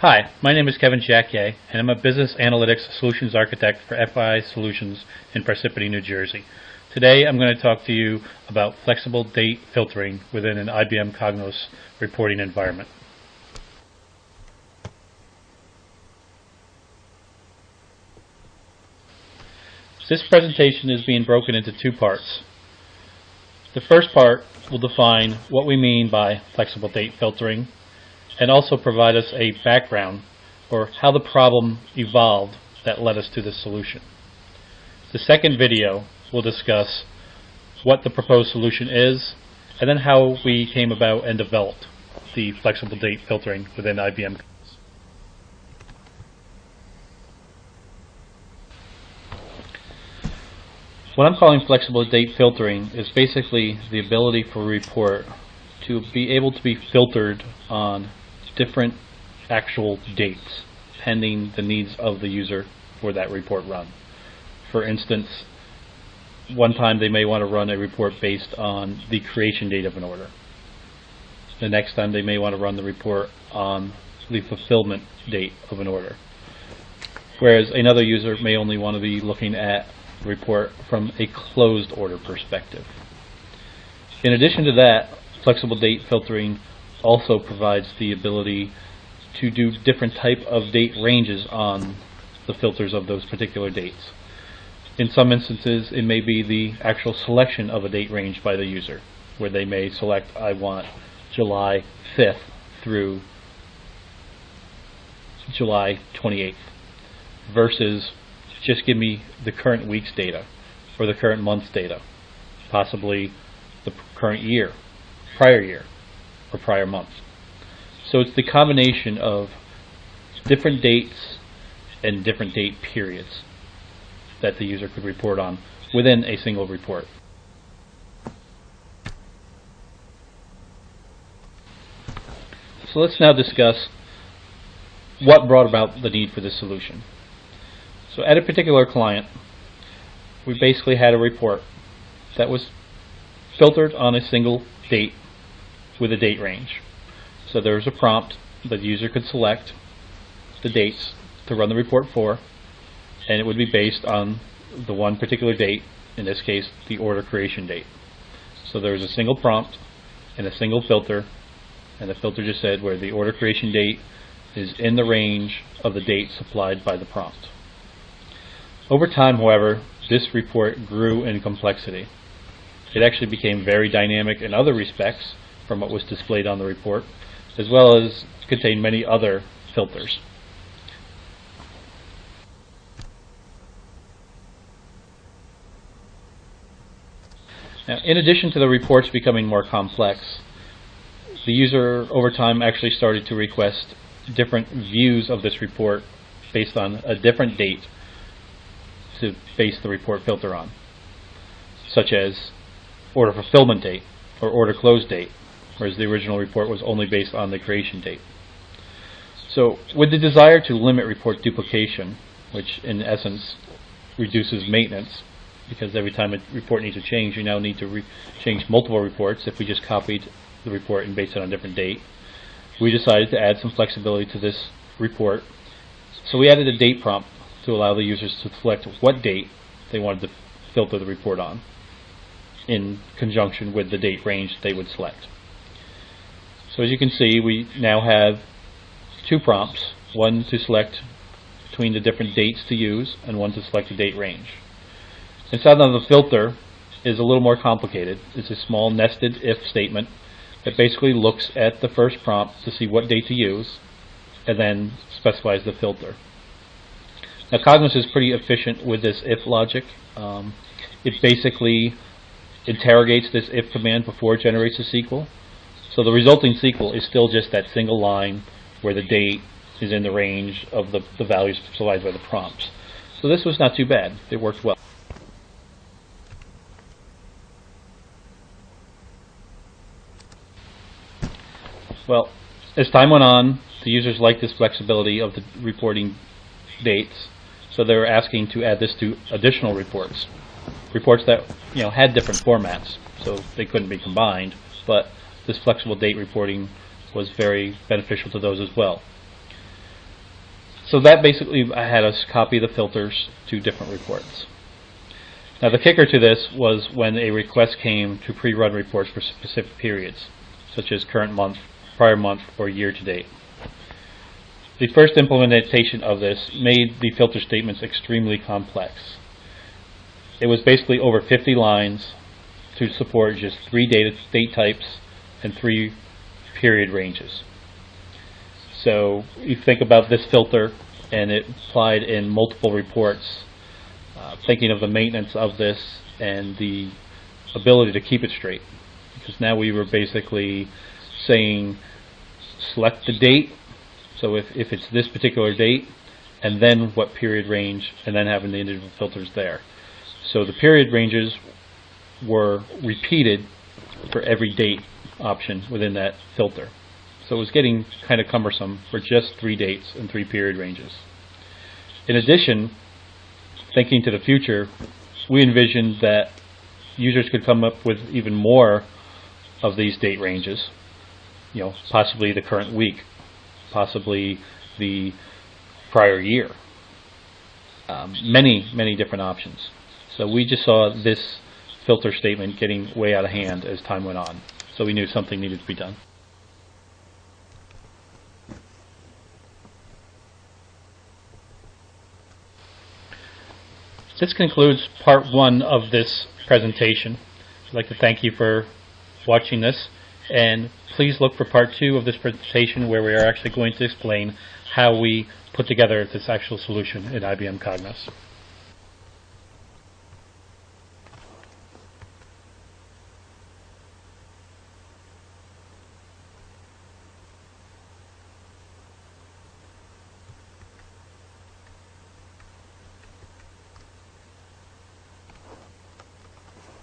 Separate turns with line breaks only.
Hi, my name is Kevin Jacquier, and I'm a Business Analytics Solutions Architect for FYI Solutions in Parsippany, New Jersey. Today I'm going to talk to you about flexible date filtering within an IBM Cognos reporting environment. This presentation is being broken into two parts. The first part will define what we mean by flexible date filtering and also provide us a background or how the problem evolved that led us to this solution. The second video will discuss what the proposed solution is and then how we came about and developed the flexible date filtering within IBM. What I'm calling flexible date filtering is basically the ability for a report to be able to be filtered on different actual dates pending the needs of the user for that report run. For instance, one time they may want to run a report based on the creation date of an order. The next time they may want to run the report on the fulfillment date of an order. Whereas another user may only want to be looking at the report from a closed order perspective. In addition to that, flexible date filtering also provides the ability to do different type of date ranges on the filters of those particular dates. In some instances, it may be the actual selection of a date range by the user, where they may select, I want July 5th through July 28th, versus just give me the current week's data, or the current month's data, possibly the current year, prior year, or prior month. So it's the combination of different dates and different date periods that the user could report on within a single report. So let's now discuss what brought about the need for this solution. So at a particular client, we basically had a report that was filtered on a single date with a date range. So there was a prompt that the user could select the dates to run the report for, and it would be based on the one particular date, in this case the order creation date. So there was a single prompt and a single filter, and the filter just said where the order creation date is in the range of the date supplied by the prompt. Over time, however, this report grew in complexity. It actually became very dynamic in other respects from what was displayed on the report, as well as contained many other filters. Now, in addition to the reports becoming more complex, the user over time actually started to request different views of this report based on a different date to base the report filter on, such as order fulfillment date or order close date, whereas the original report was only based on the creation date. So with the desire to limit report duplication, which in essence reduces maintenance, because every time a report needs to change, you now need to change multiple reports if we just copied the report and based it on a different date, we decided to add some flexibility to this report. So we added a date prompt to allow the users to select what date they wanted to filter the report on, in conjunction with the date range they would select. So as you can see, we now have two prompts, one to select between the different dates to use and one to select the date range. Inside of the filter is a little more complicated. It's a small nested if statement that basically looks at the first prompt to see what date to use and then specifies the filter. Now Cognos is pretty efficient with this if logic. It basically interrogates this if command before it generates a SQL. So the resulting SQL is still just that single line where the date is in the range of the values provided by the prompts. So this was not too bad. It worked well. Well, as time went on, the users liked this flexibility of the reporting dates, so they were asking to add this to additional reports. Reports that had different formats, so they couldn't be combined, but this flexible date reporting was very beneficial to those as well. So that basically had us copy the filters to different reports. Now the kicker to this was when a request came to pre-run reports for specific periods, such as current month, prior month, or year to date. The first implementation of this made the filter statements extremely complex. It was basically over 50 lines to support just 3 date types and 3 period ranges. So you think about this filter and it applied in multiple reports, thinking of the maintenance of this and the ability to keep it straight. Because now we were basically saying select the date, so if it's this particular date, and then what period range, and then having the individual filters there. So the period ranges were repeated for every date option within that filter. So it was getting kind of cumbersome for just 3 dates and 3 period ranges. In addition, thinking to the future, we envisioned that users could come up with even more of these date ranges, possibly the current week, possibly the prior year, many different options. So we just saw this filter statement getting way out of hand as time went on, so we knew something needed to be done. This concludes part 1 of this presentation. I'd like to thank you for watching this, and please look for part 2 of this presentation, where we are actually going to explain how we put together this actual solution in IBM Cognos.